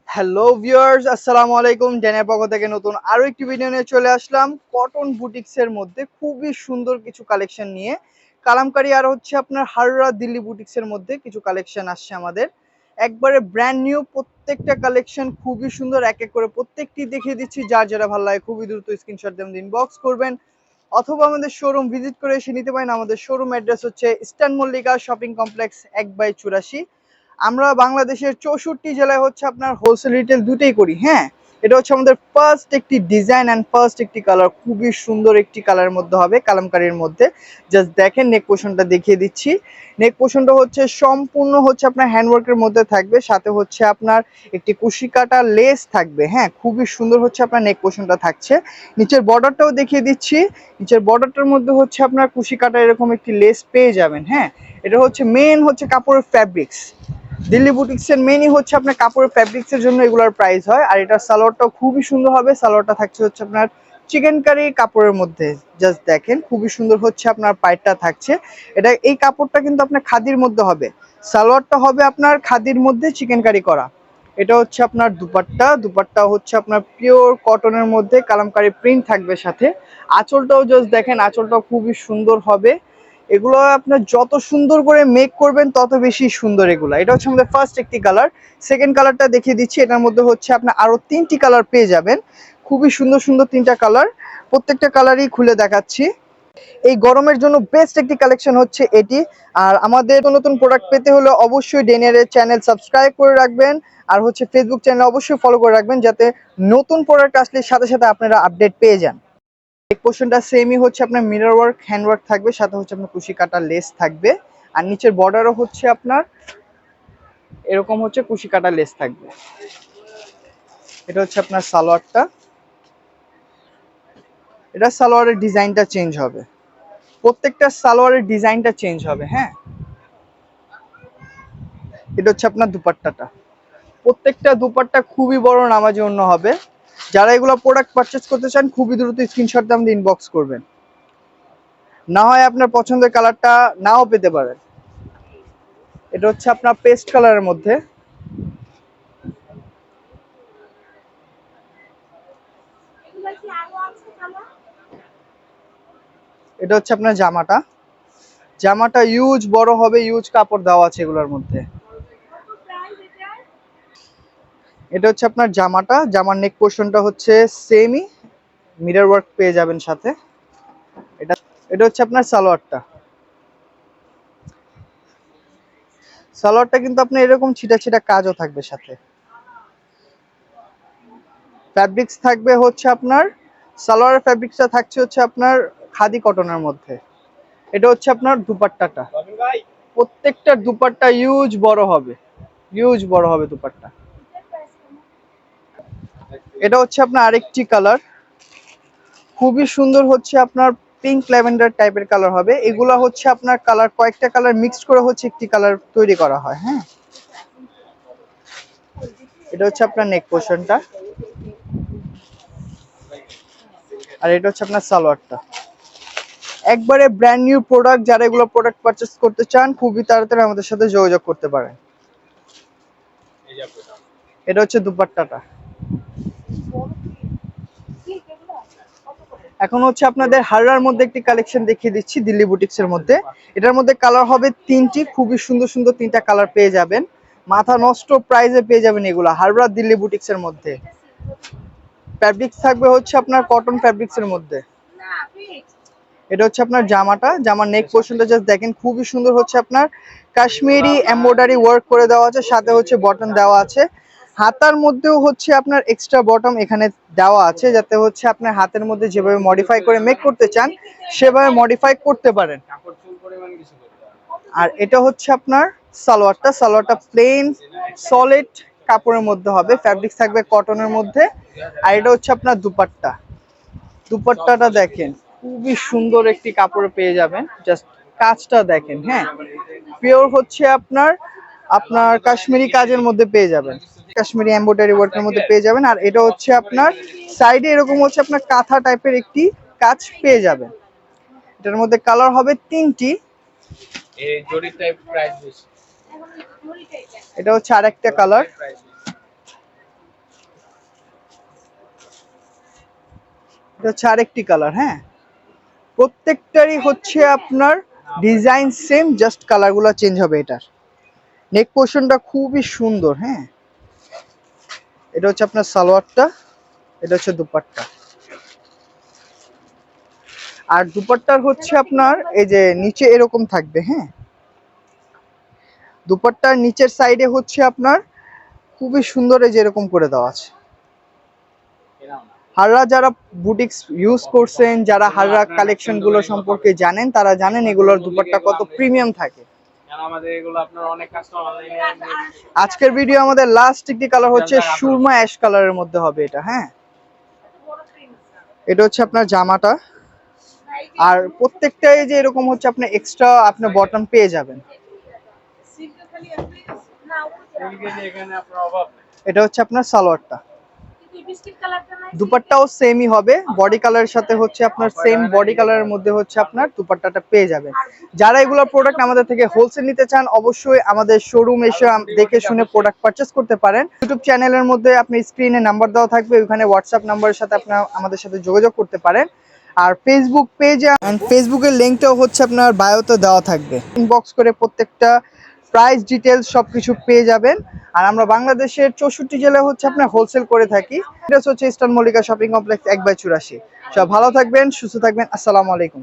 Hello viewers, আসসালামু আলাইকুম। ড্যানের পক্ষ থেকে নতুন আরো একটি ভিডিও নিয়ে চলে আসলাম কটন বুটিক্সের মধ্যে খুবই সুন্দর কিছু কালেকশন নিয়ে। কালামকারী আর হচ্ছে আপনার হাররা দিল্লি বুটিক্সের মধ্যে কিছু কালেকশন আসছে আমাদের একবারে ব্র্যান্ড নিউ। প্রত্যেকটা কালেকশন খুবই সুন্দর, এক এক করে প্রত্যেকটি দেখিয়ে দিচ্ছি। যার যেটা ভালো লাগে খুবই দ্রুত স্ক্রিনশট দিয়ে ইনবক্স করবেন অথবা আমাদের শোরুম ভিজিট করে এসে নিতে পারেন। আমাদের শোরুম অ্যাড্রেস হচ্ছে ইস্টার্ন মল্লিকা শপিং কমপ্লেক্স 1/84। আমরা বাংলাদেশের 64 জেলায় হচ্ছে আপনার হোলসেল রিটেল দুটোই করি। হ্যাঁ, এটা হচ্ছে আমাদের ফার্স্ট একটি ডিজাইন অ্যান্ড ফার্স্ট একটি কালার, খুবই সুন্দর একটি কালারের মধ্যে হবে কালামকারীর মধ্যে। জাস্ট দেখেন নেক পোর্শনটা দেখিয়ে দিচ্ছি। নেক পোর্শনটা হচ্ছে সম্পূর্ণ হচ্ছে আপনার হ্যান্ডওয়ার্কের মধ্যে থাকবে, সাথে হচ্ছে আপনার একটি কুশি কাটা লেস থাকবে। হ্যাঁ, খুবই সুন্দর হচ্ছে আপনার নেক পোর্শনটা থাকছে। নিচের বর্ডারটাও দেখিয়ে দিচ্ছি। নিচের বর্ডারটার মধ্যে হচ্ছে আপনার কুশি কাটা এরকম একটি লেস পেয়ে যাবেন। হ্যাঁ, এটা হচ্ছে মেন হচ্ছে কাপড়ের ফ্যাব্রিক্স। দিল্লি বুটিক্সের মেনই হচ্ছে আপনার কাপড়ের ফ্যাব্রিক্সের জন্য এগুলোর প্রাইস হয়। আর এটা সালোয়ারটাও খুবই সুন্দর হবে। সালোয়ারটা থাকছে হচ্ছে আপনার চিকেন কারি কাপড়ের মধ্যে। জাস্ট দেখেন খুবই সুন্দর হচ্ছে আপনার পাইটটা থাকছে। এটা এই কাপড়টা কিন্তু আপনার খাদির মধ্যে হবে। সালোয়ারটা হবে আপনার খাদির মধ্যে চিকেন কারি করা। এটা হচ্ছে আপনার দুপাট্টা। দুপাট্টা হচ্ছে আপনার পিওর কটনের মধ্যে কালামকারী প্রিন্ট থাকবে সাথে। আঁচলটাও জাস্ট দেখেন, আঁচলটাও খুবই সুন্দর হবে। এগুলো আপনার যত সুন্দর করে মেক করবেন তত বেশি সুন্দর এগুলো। এটা হচ্ছে আমাদের ফার্স্ট একটি কালার। সেকেন্ড কালারটা দেখিয়ে দিচ্ছি। এটার মধ্যে হচ্ছে আপনার আরো 3টি কালার পেয়ে যাবেন। খুবই সুন্দর সুন্দর 3টা কালার, প্রত্যেকটা কালারই খুলে দেখাচ্ছি। এই গরমের জন্য বেস্ট একটি কালেকশন হচ্ছে এটি। আর আমাদের নতুন প্রোডাক্ট পেতে হলে অবশ্যই ডেনের চ্যানেল সাবস্ক্রাইব করে রাখবেন। আর হচ্ছে ফেসবুক চ্যানেল অবশ্যই ফলো করে রাখবেন, যাতে নতুন প্রোডাক্ট আসলে সাথে সাথে আপনারা আপডেট পেয়ে যান। এক পোর্শনটা সেমই হচ্ছে আপনার মিরর ওয়ার্ক হ্যান্ড ওয়ার্ক থাকবে, সাথে হচ্ছে আপনার কুশি কাটা লেস থাকবে। আর নিচের বর্ডারও হচ্ছে আপনার এরকম হচ্ছে কুশি কাটা লেস থাকবে। এটা হচ্ছে আপনার সালোয়ারটা। এটা সালোয়ারের ডিজাইনটা চেঞ্জ হবে, প্রত্যেকটা সালোয়ারের ডিজাইনটা চেঞ্জ হবে। হ্যাঁ, এটা হচ্ছে আপনার দুপাট্টাটা। প্রত্যেকটা দুপাট্টা খুবই বড় নামাজি অন্য হবে। যারা এগুলো প্রোডাক্ট পারচেজ করতে চান খুবই দ্রুত স্ক্রিনশট দিয়ে আমাদের ইনবক্স করবেন, না হয় আপনার পছন্দের কালারটা নাও পেতে পারেন। এটা হচ্ছে আপনার পেস্ট কালারের মধ্যে। এটা হচ্ছে আপনার জামাটা। জামাটা ইউজ বড় হবে, ইউজ কাপড় দেওয়া আছে এগুলোর মধ্যে। এটা হচ্ছে আপনার জামাটা। জামার নেক পোর্শনটা হচ্ছে সেমই, মিরর ওয়ার্ক পেয়ে যাবেন সাথে। এটা এটা হচ্ছে আপনার সালোয়ারটা। সালোয়ারটা কিন্তু আপনার এরকম ছিটা ছিটা কাজও থাকবে সাথে। ফ্যাব্রিক্স থাকবে হচ্ছে আপনার, সালোয়ারের ফ্যাব্রিক্সটা থাকছে হচ্ছে আপনার খাদি কটনের মধ্যে। এটা হচ্ছে আপনার দুপাট্টাটা। প্রত্যেকটা দুপাট্টা ইউজ বড় হবে, ইউজ বড় হবে দুপাট্টা। এটা হচ্ছে আপনার আরেকটি কালার, খুবই সুন্দর হচ্ছে আপনার পিঙ্ক ল্যাভেন্ডার টাইপের কালার হবে। এগুলা হচ্ছে আপনার কালার, কয়েকটা কালার মিক্সড করে হচ্ছে একটি কালার তৈরি করা হয়। হ্যাঁ, এটা হচ্ছে আপনার নেক পোর্শনটা। আর এটা হচ্ছে আপনার সালোয়ারটা। একবারে ব্র্যান্ড নিউ প্রোডাক্ট। যারা এগুলো প্রোডাক্ট পারচেজ করতে চান খুবই তাড়াতাড়ি আমাদের সাথে যোগাযোগ করতে পারেন। এটা হচ্ছে দুপাট্টাটা। এখন হচ্ছে আপনাদের হাররার মধ্যে একটি কালেকশন দেখিয়ে দিচ্ছি দিল্লি বুটিক্সের মধ্যে। এটার মধ্যে কালার হবে 3টি, খুবই সুন্দর সুন্দর 3টা কালার পেয়ে যাবেন। মাথা নষ্ট প্রাইসে পেয়ে যাবেন এগুলো হাররা দিল্লি বুটিক্সের মধ্যে। ফ্যাব্রিক্স থাকবে হচ্ছে আপনার কটন ফ্যাব্রিক্সের মধ্যে। এটা হচ্ছে আপনার জামাটা। জামার নেক পোর্শনটা জাস্ট দেখেন, খুবই সুন্দর হচ্ছে আপনার কাশ্মীরি এমব্রয়ডারি ওয়ার্ক করে দেওয়া আছে, সাথে হচ্ছে বটন দেওয়া আছে। হাতার মধ্যেও হচ্ছে আপনার এক্সট্রা বটম এখানে দেওয়া আছে, যাতে হচ্ছে আপনার হাতের মধ্যে যেভাবে মডিফাই করে মেক করতে চান সেভাবে মডিফাই করতে পারেন। আর এটা হচ্ছে আপনার সালোয়ারটা। সালোয়ারটা প্লেন সলিড কাপড়ের মধ্যে হবে, ফ্যাব্রিক্স থাকবে কটনের মধ্যে। আর এটা হচ্ছে আপনার দুপাট্টা। দুপাট্টাটা দেখেন, খুবই সুন্দর একটি কাপড়ে পেয়ে যাবেন। জাস্ট কাজটা দেখেন। হ্যাঁ, পিওর হচ্ছে আপনার আপনার কাশ্মীরি কাজের মধ্যে পেয়ে যাবেন, কাশ্মীরি এমব্রয়ডারি ওয়ার্কের মধ্যে পেয়ে যাবেন। আর এটা হচ্ছে আপনার সাইডে এরকম হচ্ছে আপনার কাঁথা টাইপের একটি কাজ পেয়ে যাবেন। এটার মধ্যে কালার হবে 3টি। এটা হচ্ছে আরেকটা কালার। এটা হচ্ছে আরেকটি কালার। হ্যাঁ, প্রত্যেকটারই হচ্ছে আপনার ডিজাইন সেম, জাস্ট কালারগুলো চেঞ্জ হবে। এটার নেক পোর্শনটা খুবই সুন্দর। হ্যাঁ, এটা হচ্ছে আপনার সালোয়ারটা, এটা হচ্ছে দুপাট্টা। আর দুপাট্টার হচ্ছে আপনার এই যে নিচে এরকম থাকবে। হ্যাঁ, দুপাট্টার নিচের সাইডে হচ্ছে আপনার খুবই সুন্দর এই যে এরকম করে দেওয়া আছে। হাররা যারা বুটিক্স ইউজ করছেন, যারা হাররা কালেকশন গুলো সম্পর্কে জানেন, তারা জানেন এগুলোর দুপাট্টা কত প্রিমিয়াম থাকে। আজকের ভিডিও আমাদের লাস্ট একটি কালার হচ্ছে সুরমা অ্যাশ কালারের মধ্যে হবে এটা। হ্যাঁ, এটা হচ্ছে আপনার জামাটা। আর প্রত্যেকটাই যে এরকম হচ্ছে আপনার এক্সট্রা আপনার বটন পেয়ে যাবেন। এটা হচ্ছে আপনার সালোয়ারটা। দুপাট্টাও সেমই হবে, বডি কালারের সাথে হচ্ছে আপনার সেম বডি কালারের মধ্যে হচ্ছে আপনার দুপাট্টাটা পেয়ে যাবেন। যারা এগুলো প্রোডাক্ট আমাদের থেকে হোলসেল নিতে চান, অবশ্যই আমাদের শোরুম এসে দেখে শুনে প্রোডাক্ট পারচেস করতে পারেন। ইউটিউব চ্যানেলের মধ্যে আপনি স্ক্রিনে নাম্বার দেওয়া থাকবে, ওখানে হোয়াটসঅ্যাপ নাম্বারের সাথে আপনার আমাদের সাথে যোগাযোগ করতে পারেন। আর ফেসবুক পেজে, ফেসবুকের লিঙ্কটাও হচ্ছে আপনার বায়োতে দেওয়া থাকবে। ইনবক্স করে প্রত্যেকটা প্রাইস ডিটেলস সবকিছু পেয়ে যাবেন। আর আমরা বাংলাদেশের 64 জেলায় হচ্ছে আপনার হোলসেল করে থাকি। এটা হচ্ছে ইস্টার্ন মল্লিকা শপিং কমপ্লেক্স 1/84। সব ভালো থাকবেন, সুস্থ থাকবেন। আসসালামু আলাইকুম।